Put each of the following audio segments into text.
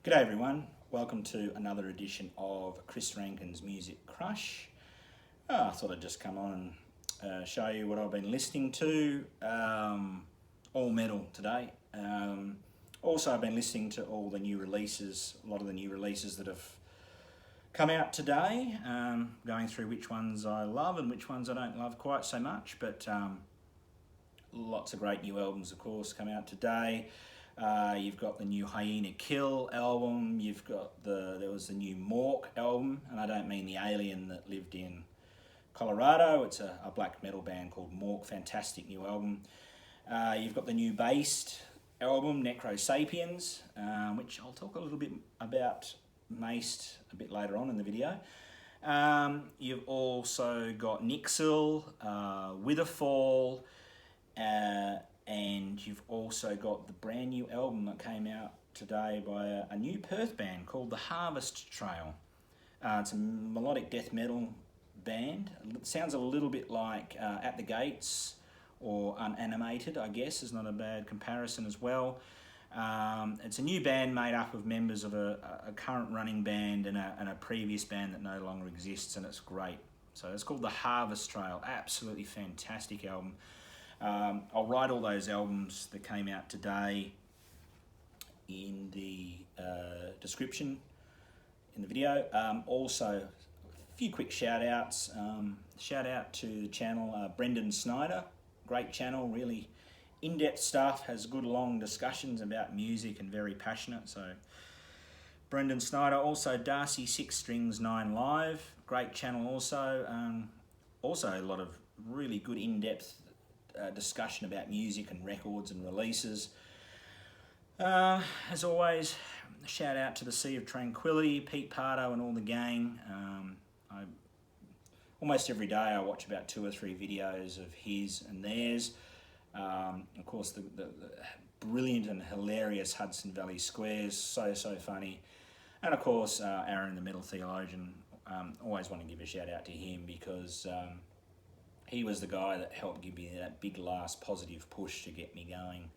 G'day everyone, welcome to another edition of Chris Rankin's Music Crush. I thought I'd just come on and show you what I've been listening to, all metal today. Also I've been listening to all the new releases, a lot of the new releases that have come out today, going through which ones I love and which ones I don't love quite so much, but lots of great new albums of course come out today. You've got the new Hyena Kill album, there was the new Mork album, and I don't mean the alien that lived in Colorado, it's a black metal band called Mork, fantastic new album. You've got the new Bæst album, Necro Sapiens, which I'll talk a little bit about Bæst a bit later on in the video. You've also got Nixil, Witherfall, and you've also got the brand new album that came out today by a new Perth band called The Harvest Trail. It's a melodic death metal band. It sounds a little bit like At the Gates or Unanimated, I guess, is not a bad comparison as well. It's a new band made up of members of a current running band and a previous band that no longer exists, and it's great. So it's called The Harvest Trail, absolutely fantastic album. I'll write all those albums that came out today in the description in the video. Also, a few quick shout outs. Shout out to the channel Brendon Snyder, great channel, really in-depth stuff, has good long discussions about music and very passionate. So Brendon Snyder. Also Darcy 6 Strings 9 Live, great channel also. Also a lot of really good in-depth discussion about music and records and releases. As always, a shout out to the Sea of Tranquility, Pete Pardo and all the gang. Almost every day I watch about 2 or 3 videos of his and theirs. Of course the brilliant and hilarious Hudson Valley Squares, so funny. And of course Aaron the Metal Theologian, always want to give a shout out to him because he was the guy that helped give me that big last positive push to get me going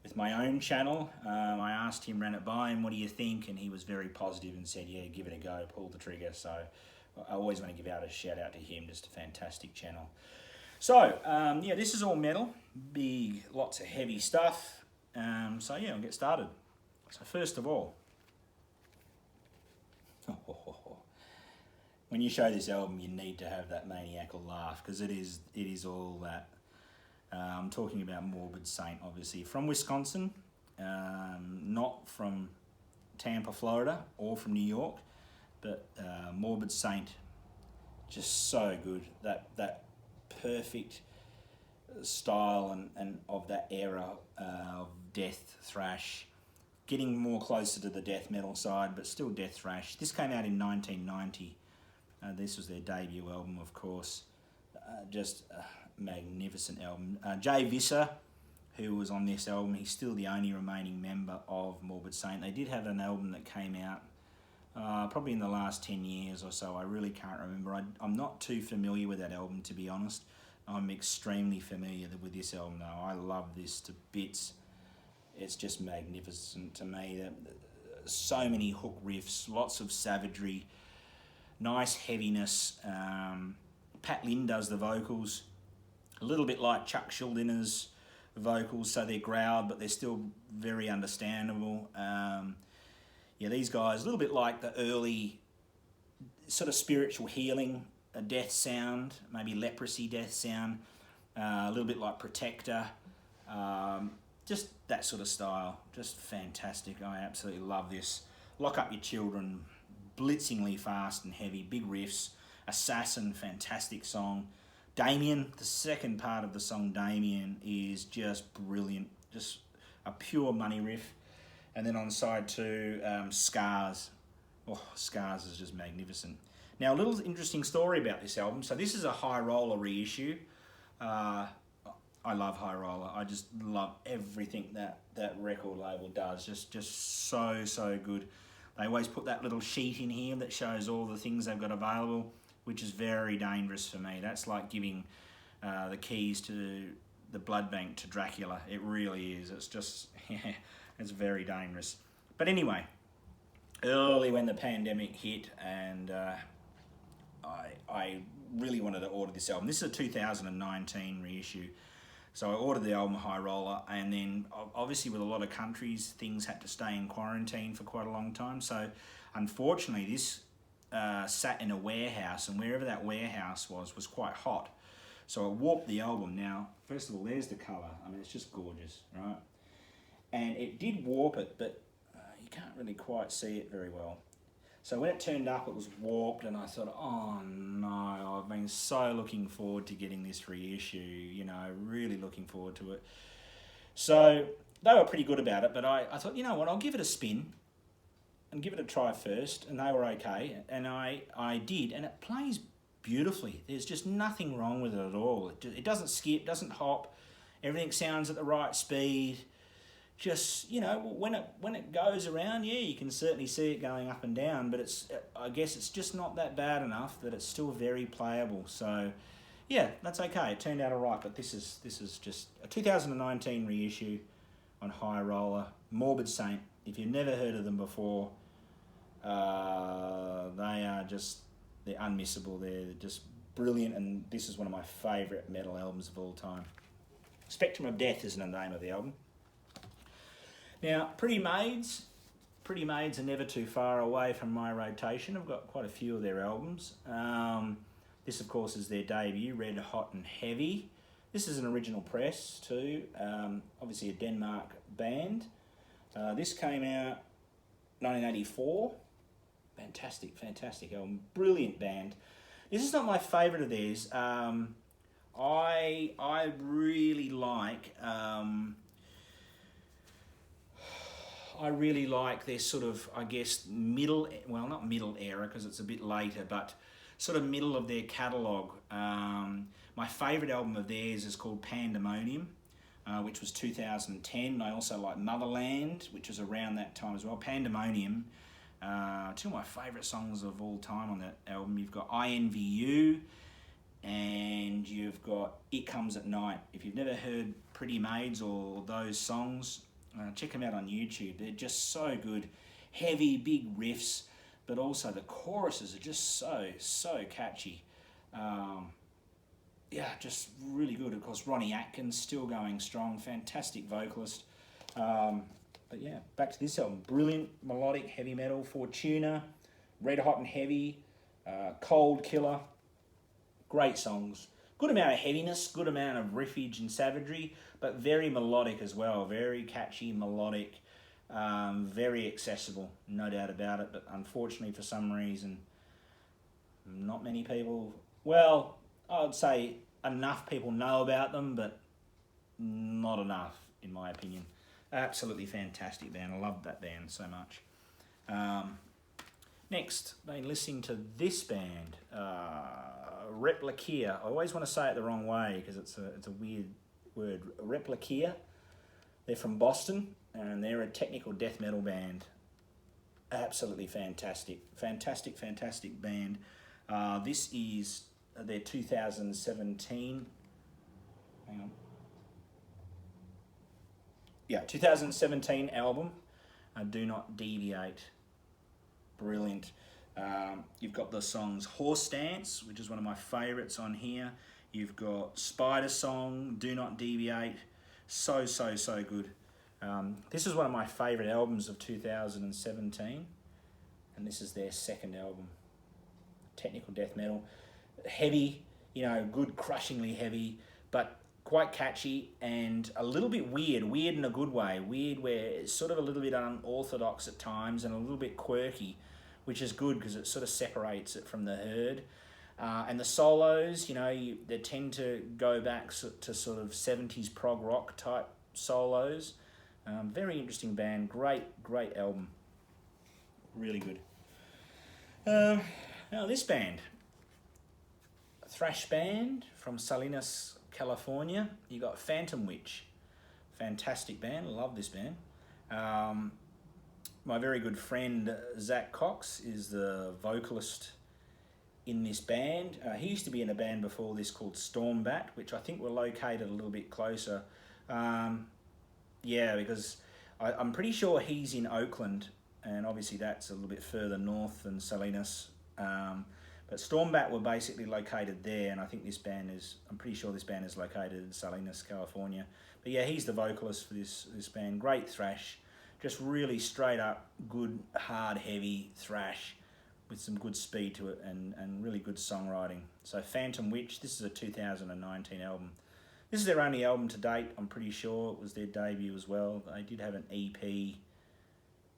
with my own channel. I asked him, ran it by him, what do you think? And he was very positive and said, yeah, give it a go, pull the trigger. So I always want to give out a shout out to him, just a fantastic channel. So, yeah, this is all metal, big, lots of heavy stuff. So yeah, I'll get started. So first of all, when you show this album, you need to have that maniacal laugh because it is all that. I'm talking about Morbid Saint, obviously, from Wisconsin, not from Tampa, Florida, or from New York, but Morbid Saint, just so good. That perfect style and of that era of death thrash, getting more closer to the death metal side, but still death thrash. This came out in 1990. This was their debut album, of course. Just a magnificent album. Jay Visser, who was on this album, he's still the only remaining member of Morbid Saint. They did have an album that came out probably in the last 10 years or so. I really can't remember. I'm not too familiar with that album, to be honest. I'm extremely familiar with this album, though. I love this to bits. It's just magnificent to me. So many hook riffs, lots of savagery, nice heaviness. Pat Lynn does the vocals, a little bit like Chuck Schuldinner's vocals, so they're growled, but they're still very understandable. Yeah, these guys, a little bit like the early sort of spiritual healing, a death sound, maybe leprosy death sound, a little bit like Protector, just that sort of style, just fantastic. I absolutely love this. Lock Up Your Children, blitzingly fast and heavy, big riffs. Assassin, fantastic song. Damien, the second part of the song Damien is just brilliant, just a pure money riff. And then on side 2, Scars. Oh, Scars is just magnificent. Now, a little interesting story about this album. So this is a High Roller reissue. I love High Roller. I just love everything that record label does. Just so good. They always put that little sheet in here that shows all the things they've got available, which is very dangerous for me. That's like giving the keys to the blood bank to Dracula. It really is. It's just, yeah, it's very dangerous. But anyway, early when the pandemic hit, and I really wanted to order this album. This is a 2019 reissue. So I ordered the album High Roller, and then obviously with a lot of countries, things had to stay in quarantine for quite a long time. So unfortunately, this sat in a warehouse, and wherever that warehouse was quite hot. So I warped the album. Now, first of all, there's the colour. I mean, it's just gorgeous, right? And it did warp it, but you can't really quite see it very well. So when it turned up, it was warped, and I thought, oh no, I've been so looking forward to getting this reissue, you know, really looking forward to it. So they were pretty good about it, but I thought, you know what, I'll give it a spin and give it a try first, and they were okay, and I did, and it plays beautifully. There's just nothing wrong with it at all. It doesn't skip, doesn't hop, everything sounds at the right speed. Just, you know, when it goes around, yeah, you can certainly see it going up and down, but I guess it's just not that bad enough that it's still very playable. So, yeah, that's okay. It turned out all right, but this is just a 2019 reissue on High Roller, Morbid Saint. If you've never heard of them before, they're unmissable. They're just brilliant, and this is one of my favourite metal albums of all time. Spectrum of Death is the name of the album. Now, Pretty Maids are never too far away from my rotation. I've got quite a few of their albums. This, of course, is their debut, Red Hot and Heavy. This is an original press too, obviously a Denmark band. This came out 1984. Fantastic album, brilliant band. This is not my favourite of theirs. I really like... I really like their sort of, I guess, not middle era because it's a bit later, but sort of middle of their catalogue. My favourite album of theirs is called Pandemonium, which was 2010. I also like Motherland, which was around that time as well. Pandemonium, two of my favourite songs of all time on that album. You've got I Envy You, and you've got It Comes at Night. If you've never heard Pretty Maids or those songs, check them out on YouTube. They're just so good. Heavy, big riffs, but also the choruses are just so catchy. Just really good. Of course, Ronnie Atkins still going strong. Fantastic vocalist. But yeah, back to this album. Brilliant melodic heavy metal. Fortuna, Red Hot and Heavy, Cold Killer. Great songs. Good amount of heaviness, good amount of riffage and savagery, but very melodic as well. Very catchy, melodic, very accessible, no doubt about it. But unfortunately, for some reason, not many people... Well, I would say enough people know about them, but not enough, in my opinion. Absolutely fantastic band. I love that band so much. Next, been listening to this band, Replica. I always want to say it the wrong way because it's a weird word. Replica. They're from Boston, and they're a technical death metal band. Absolutely fantastic band. This is their 2017. Hang on. Yeah, 2017 album. Do Not Deviate. Brilliant. You've got the songs Horse Dance, which is one of my favourites on here. You've got Spider Song, Do Not Deviate. So good. This is one of my favourite albums of 2017. And this is their second album. Technical death metal. Heavy, good, crushingly heavy, but quite catchy and a little bit weird in a good way. Weird where it's sort of a little bit unorthodox at times and a little bit quirky, which is good because it sort of separates it from the herd. And the solos, they tend to go back to sort of 70s prog rock type solos. Very interesting band, great album. Really good. Now this band, a thrash band from Salinas, California. You got Phantom Witch. Fantastic band, love this band. My very good friend Zach Cox is the vocalist in this band. He used to be in a band before this called Stormbat, which I think were located a little bit closer. Because I'm pretty sure he's in Oakland and obviously that's a little bit further north than Salinas. But Stormbat were basically located there, and I think this band is, I'm pretty sure this band is located in Salinas, California. But yeah, he's the vocalist for this band. Great thrash, just really straight up, good, hard, heavy thrash with some good speed to it and really good songwriting. So Phantom Witch, this is a 2019 album. This is their only album to date, I'm pretty sure. It was their debut as well. They did have an EP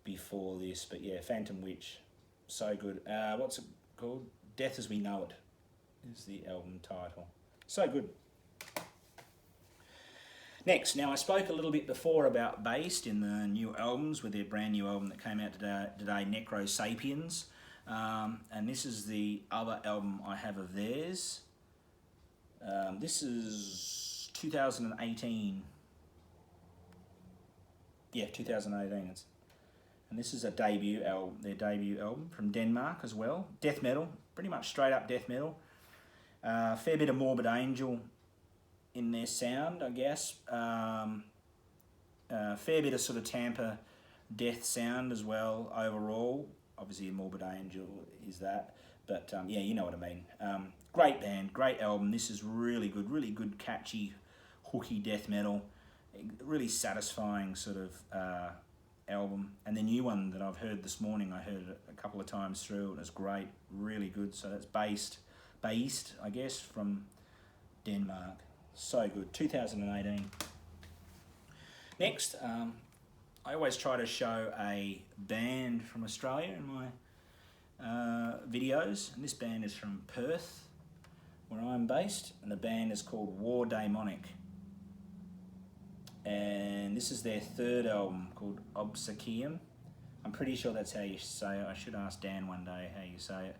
before this, but yeah, Phantom Witch, so good. What's it called? Death as We Know It is the album title. So good. Next, now I spoke a little bit before about Bæst in the new albums with their brand new album that came out today, Necro Sapiens. And this is the other album I have of theirs. This is 2018. Yeah, 2018. And this is a debut album, their debut album from Denmark as well. Death metal, pretty much straight up death metal. Fair bit of Morbid Angel in their sound, I guess. Fair bit of sort of Tampa death sound as well overall. Obviously a Morbid Angel is that, but yeah, you know what I mean. Great band, great album. This is really good, catchy, hooky death metal. Really satisfying sort of album. And the new one that I've heard this morning, I heard it a couple of times through, and it's great, really good. So that's Bæst, I guess, from Denmark. So good, 2018. Next, I always try to show a band from Australia in my videos, and this band is from Perth, where I'm based, and the band is called War Daemonic. And this is their third album called Obsequium. I'm pretty sure that's how you say it. I should ask Dan one day how you say it.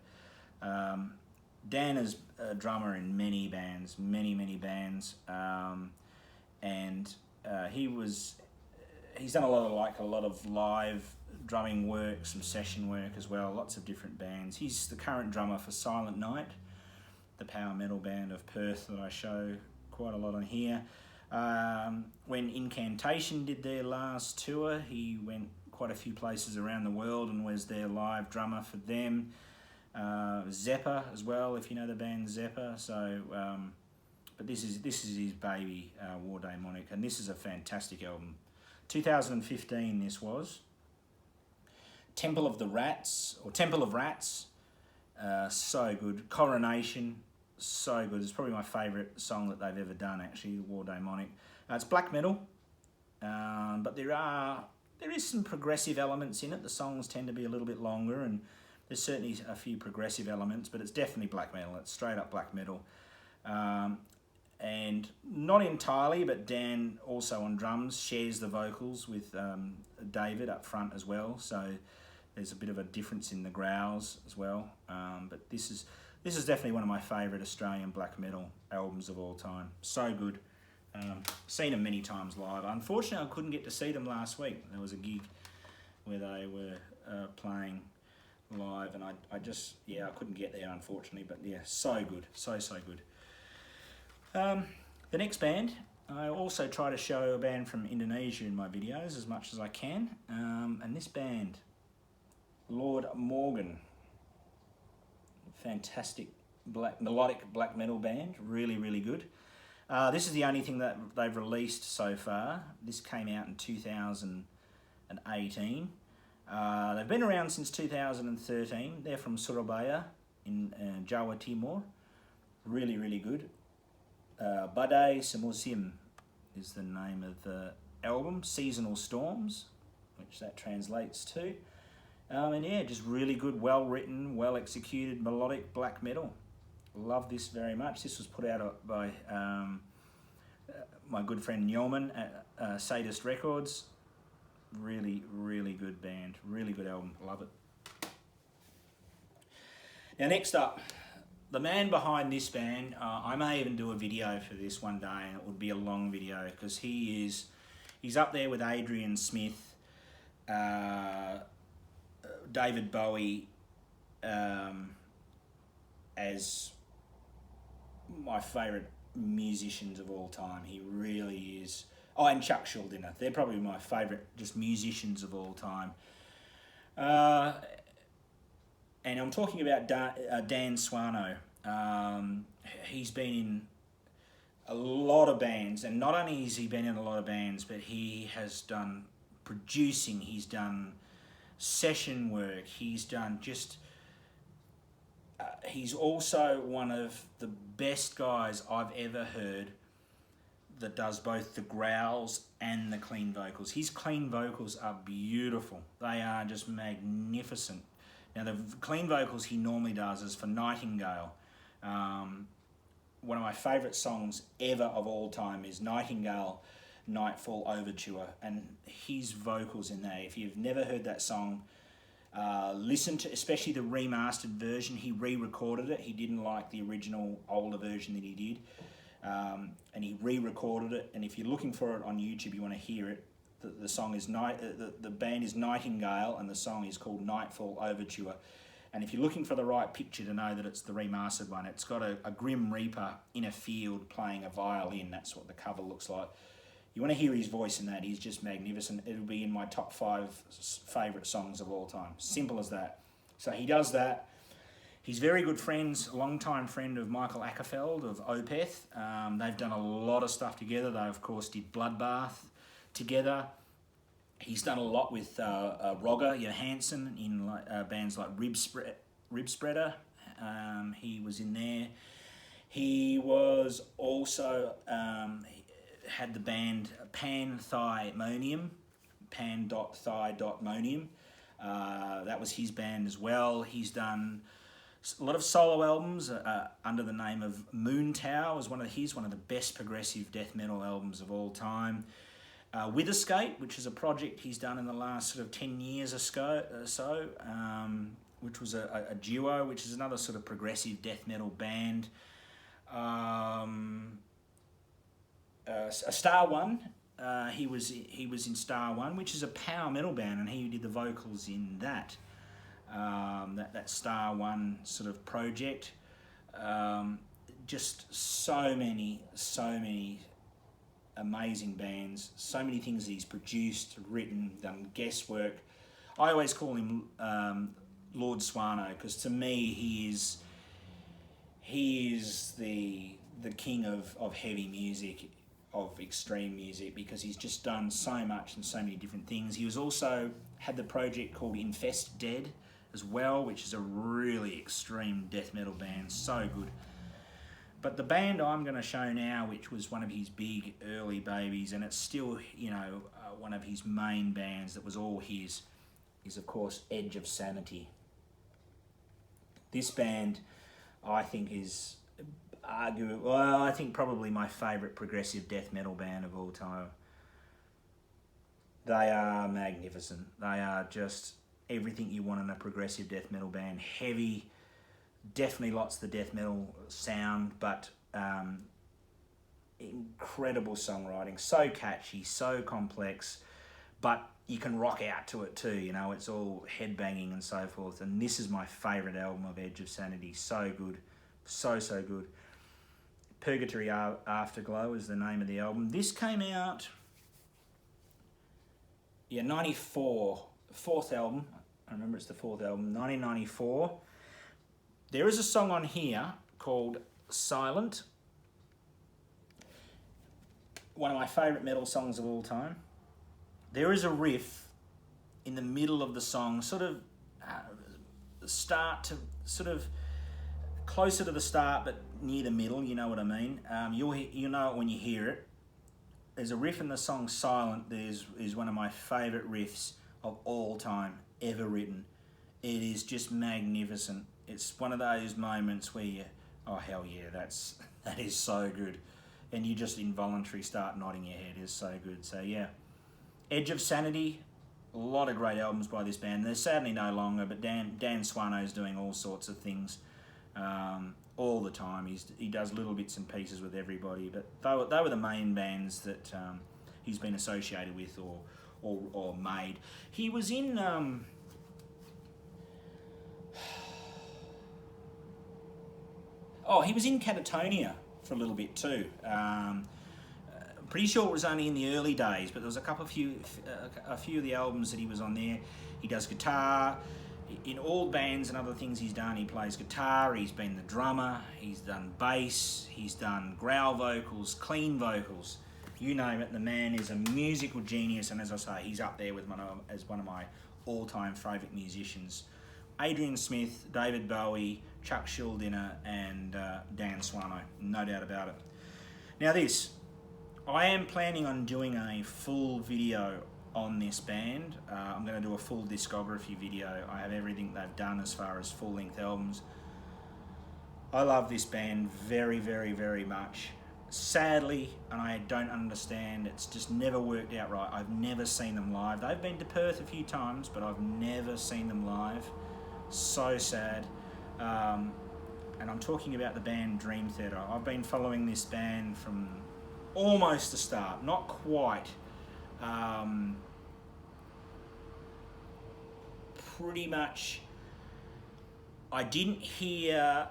Dan is a drummer in many bands, many bands, and he's done a lot of live drumming work, some session work as well, lots of different bands. He's the current drummer for Silent Night, the power metal band of Perth that I show quite a lot on here. When Incantation did their last tour, he went quite a few places around the world and was their live drummer for them. Zeppa as well, if you know the band Zeppa. So, but this is his baby, War Daemonic, and this is a fantastic album. 2015 this was. Temple of Rats, so good. Coronation, so good. It's probably my favourite song that they've ever done, actually, War Daemonic. It's black metal, but there is some progressive elements in it. The songs tend to be a little bit longer, and there's certainly a few progressive elements, but it's definitely black metal. It's straight up black metal. And not entirely, but Dan also on drums shares the vocals with David up front as well. So there's a bit of a difference in the growls as well. But this is definitely one of my favourite Australian black metal albums of all time. So good. Seen them many times live. Unfortunately, I couldn't get to see them last week. There was a gig where they were playing live, and I couldn't get there, unfortunately. But yeah, so good, so good. The next band, I also try to show a band from Indonesia in my videos as much as I can, and this band, Lord Morgan, fantastic melodic black metal band, really good. This is the only thing that they've released so far. This came out in 2018. They've been around since 2013. They're from Surabaya in Jawa Timur. Really good. Badai Semusim is the name of the album. Seasonal Storms, which that translates to. And yeah, just really good, well written, well executed melodic black metal. Love this very much. This was put out by my good friend Nyoman at Sadist Records. Really good band, really good album. Love it. Now next up, the man behind this band, I may even do a video for this one day, and it would be a long video because he's up there with Adrian Smith, David Bowie, as my favourite musicians of all time. He really is. Oh, and Chuck Schuldiner. They're probably my favourite just musicians of all time. Now I'm talking about Dan Suano. He's been in a lot of bands, and not only has he been in a lot of bands, but he has done producing, he's done session work, he's done just... he's also one of the best guys I've ever heard that does both the growls and the clean vocals. His clean vocals are beautiful. They are just magnificent. Now, the clean vocals he normally does is for Nightingale. One of my favourite songs ever of all time is Nightingale, Nightfall Overture, and his vocals in that. If you've never heard that song, listen to, especially the remastered version. He re-recorded it. He didn't like the original older version that he did, and he re-recorded it. And if you're looking for it on YouTube, you want to hear it. The song is the band is Nightingale, and the song is called Nightfall Overture. And if you're looking for the right picture to know that it's the remastered one, it's got a Grim Reaper in a field playing a violin. That's what the cover looks like. You want to hear his voice in that. He's just magnificent. It'll be in my top 5 favourite songs of all time. Simple as that. So he does that. He's very good friends, a long-time friend of Michael Ackerfeld of Opeth. They've done a lot of stuff together. They, of course, did Bloodbath together. He's done a lot with Roger Johansson in bands like Rib Spreader. He was in there. He was also... had the band Pan.Thymonium, Pan.Thymonium. That was his band as well. He's done a lot of solo albums under the name of Moon Tower. Was one of the best progressive death metal albums of all time. Witherscape, which is a project he's done in the last sort of 10 years or so, which was a duo, which is another sort of progressive death metal band. Star One, he was in Star One, which is a power metal band, and he did the vocals in that Star One sort of project. Just so many amazing bands, so many things that he's produced, written, done guesswork. I always call him Lord Suano, because to me he is the king of heavy music, of extreme music, because he's just done so much and so many different things. He was also had the project called Infest Dead as well, which is a really extreme death metal band, so good. But the band I'm going to show now, which was one of his big early babies, and it's still, one of his main bands that was all his, is of course Edge of Sanity. This band, I think, is I think probably my favourite progressive death metal band of all time. They are magnificent. They are just everything you want in a progressive death metal band. Heavy, definitely lots of the death metal sound, but incredible songwriting. So catchy, so complex, but you can rock out to it too, it's all headbanging and so forth. And this is my favourite album of Edge of Sanity. So good. So good. Purgatory Afterglow is the name of the album. This came out, 94, fourth album. I remember it's the fourth album, 1994. There is a song on here called Silent. One of my favourite metal songs of all time. There is a riff in the middle of the song, sort of start to sort of closer to the start, but near the middle, you know what I mean. You'll know it when you hear it. There's a riff in the song Silent. Is one of my favourite riffs of all time ever written. It is just magnificent. It's one of those moments where you, oh hell yeah, that is so good, and you just involuntarily start nodding your head. It's so good. So yeah, Edge of Sanity. A lot of great albums by this band. They're sadly no longer, but Dan Suano's doing all sorts of things. All the time. He does little bits and pieces with everybody, but they were the main bands that he's been associated with or made. He was in he was in Catatonia for a little bit too. Pretty sure it was only in the early days, but there was a few of the albums that he was on there. He does guitar. in all bands and other things he's done, he plays guitar, he's been the drummer, he's done bass, he's done growl vocals, clean vocals, you name it. The man is a musical genius, and as I say, he's up there with as one of my all-time favourite musicians. Adrian Smith, David Bowie, Chuck Schuldiner, and Dan Suano, no doubt about it. Now this, I am planning on doing a full video on this band. I'm going to do a full discography video. I have everything they've done as far as full-length albums. I love this band very, very, very much. Sadly, and I don't understand, it's just never worked out right. I've never seen them live. They've been to Perth a few times, but I've never seen them live. So sad. And I'm talking about the band Dream Theater. I've been following this band from almost the start, not quite. Pretty much, I didn't hear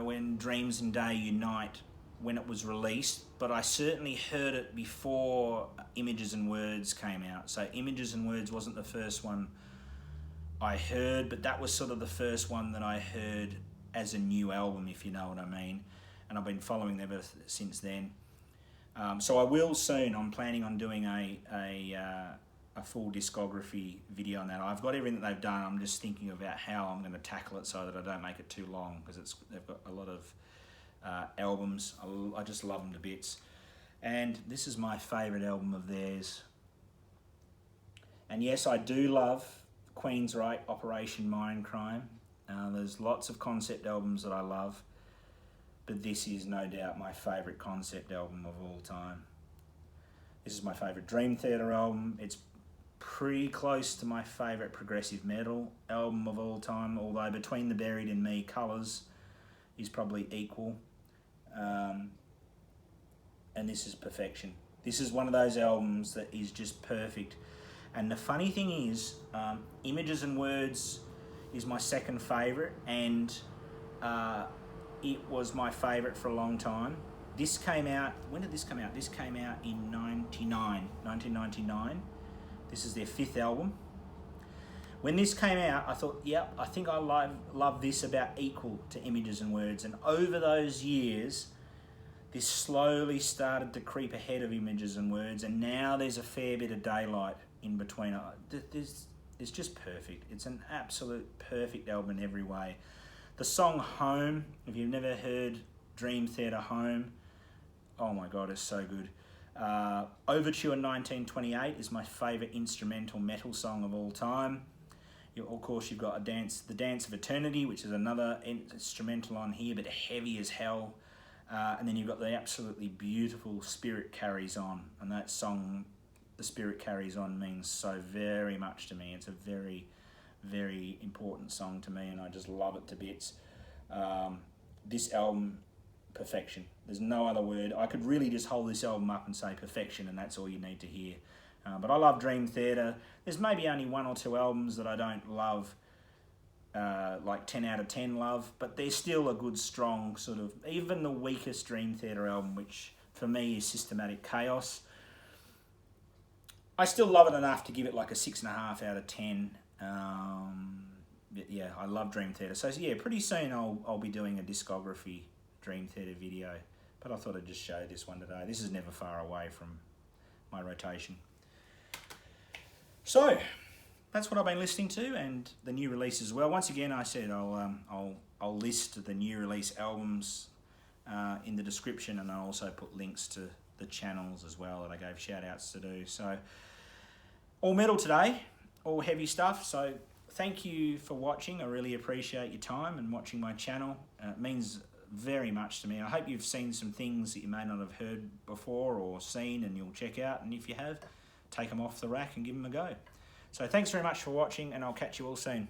when Dreams and Day Unite when it was released, but I certainly heard it before Images and Words came out. So Images and Words wasn't the first one I heard, but that was sort of the first one that I heard as a new album, if you know what I mean. And I've been following them ever since then. So I will soon. I'm planning on doing a full discography video on that. I've got everything that they've done. I'm just thinking about how I'm going to tackle it so that I don't make it too long, because they've got a lot of albums. I just love them to bits. And this is my favourite album of theirs. And yes, I do love Queensryche, Operation Mindcrime. There's lots of concept albums that I love, but this is no doubt my favourite concept album of all time. This is my favourite Dream Theater album. It's pretty close to my favourite progressive metal album of all time, although Between the Buried and Me, Colours is probably equal. And this is perfection. This is one of those albums that is just perfect. And the funny thing is, Images and Words is my second favourite, and it was my favourite for a long time. This came out, when did this come out? This came out in 1999. This is their 5th album. When this came out, I thought, yep, I think I love this about equal to Images and Words. And over those years, this slowly started to creep ahead of Images and Words, and now there's a fair bit of daylight in between. It's just perfect. It's an absolute perfect album in every way. The song Home, if you've never heard Dream Theater Home, oh my God, it's so good. Overture 1928 is my favourite instrumental metal song of all time. Of course, you've got The Dance of Eternity, which is another instrumental on here, but heavy as hell. And then you've got the absolutely beautiful Spirit Carries On, and that song, The Spirit Carries On, means so very much to me. It's a very, very important song to me, and I just love it to bits. This album, perfection. There's no other word. I could really just hold this album up and say perfection, and that's all you need to hear. But I love Dream Theater. There's maybe only 1 or 2 albums that I don't love, like 10 out of 10 love, but they're still a good, strong sort of, even the weakest Dream Theater album, which for me is Systematic Chaos, I still love it enough to give it like a 6.5 out of 10. But yeah, I love Dream Theater. So yeah, pretty soon I'll be doing a discography Dream Theater video, but I thought I'd just show this one today. This is never far away from my rotation. So that's what I've been listening to, and the new release as well. Once again, I said I'll list the new release albums in the description, and I'll also put links to the channels as well that I gave shout outs to do. So all metal today, all heavy stuff. So thank you for watching. I really appreciate your time and watching my channel. It means very much to me. I hope you've seen some things that you may not have heard before or seen, and you'll check out, and if you have, take them off the rack and give them a go. So thanks very much for watching, and I'll catch you all soon.